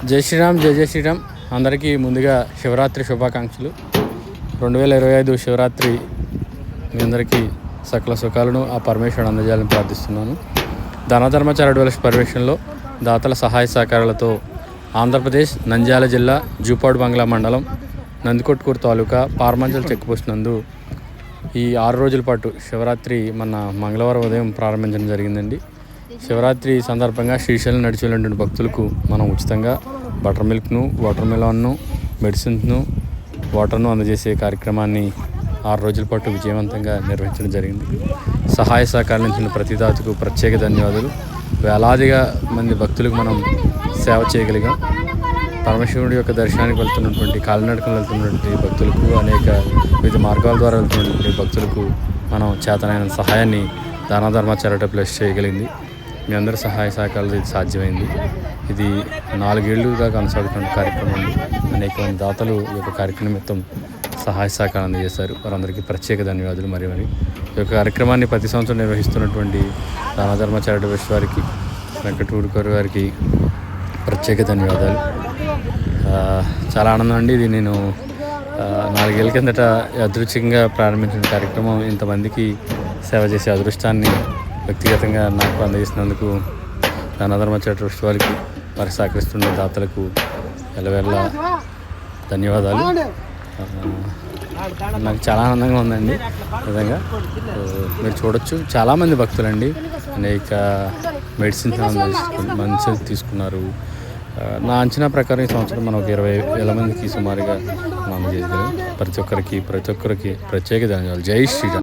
జై శ్రీరామ్, జై జై శ్రీరామ్. అందరికీ ముందుగా శివరాత్రి శుభాకాంక్షలు. 2025 శివరాత్రి మీ అందరికీ సకల సుఖాలను ఆ పరమేశ్వరుడు అందజేయాలని ప్రార్థిస్తున్నాను. ధర్మ చారిటబుల్ పర్యవేక్షణలో దాతల సహాయ సహకారాలతో ఆంధ్రప్రదేశ్ నంద్యాల జిల్లా జూపాడు బంగ్లా మండలం నందికొట్కూరు తాలూకా పార్మంజల్ చెక్పోస్ట్ నందు ఈ 6 రోజుల పాటు శివరాత్రి మన మంగళవారం ఉదయం ప్రారంభించడం జరిగిందండి. శివరాత్రి సందర్భంగా శ్రీశైలం నడిచి వెళ్ళినటువంటి భక్తులకు మనం ఉచితంగా బటర్ మిల్క్ను, వాటర్ మిలాన్ను, మెడిసిన్స్ను, వాటర్ను అందజేసే కార్యక్రమాన్ని 6 రోజుల పాటు విజయవంతంగా నిర్వహించడం జరిగింది. సహాయ సహకారం అందించిన ప్రతి దాతకు ప్రత్యేక ధన్యవాదాలు. వేలాదిగా మంది భక్తులకు మనం సేవ చేయగలిగాం. పరమశివుడి యొక్క దర్శనానికి వెళ్తున్నటువంటి, కాలినడకలు వెళ్తున్నటువంటి భక్తులకు, అనేక వివిధ మార్గాల ద్వారా వెళ్తున్నటువంటి భక్తులకు మనం చేతనైన సహాయాన్ని ధర్మ చారిటబుల్ చేయగలిగింది. మీ అందరి సహాయ సహకారాలు ఇది సాధ్యమైంది. ఇది 4 ఏళ్లుగా కొనసాగుతున్న కార్యక్రమం అండి. అనేక మంది దాతలు ఈ యొక్క కార్యక్రమం నిమిత్తం సహాయ సహకారం అందజేశారు. వారందరికీ ప్రత్యేక ధన్యవాదాలు. మరి ఈ యొక్క కార్యక్రమాన్ని ప్రతి సంవత్సరం నిర్వహిస్తున్నటువంటి ధర్మ చారిటబుల్ వారికి, వెంకటూరుకర్ వారికి ప్రత్యేక ధన్యవాదాలు. చాలా ఆనందం అండి. ఇది నేను 4 ఏళ్ళ కిందట అదృశ్యంగా ప్రారంభించిన కార్యక్రమం ఇంతమందికి సేవ చేసే అదృష్టాన్ని వ్యక్తిగతంగా నాకు అందజేసినందుకు ధర్మ చారిటబుల్ వారికి, వారికి సహకరిస్తున్న దాతలకు ఎల్లవేళ ధన్యవాదాలు. నాకు చాలా ఆనందంగా ఉందండి. నిజంగా మీరు చూడొచ్చు, చాలామంది భక్తులండి అనేక మెడిసిన్స్ తీసుకున్నారు. నా అంచనా ప్రకారం ఈ సంవత్సరం మనం ఒక 20,000 మందికి సుమారుగా మనం అందజేయగలం. ప్రతి ఒక్కరికి ప్రత్యేక ధన్యవాదాలు. జై శ్రీరామ్.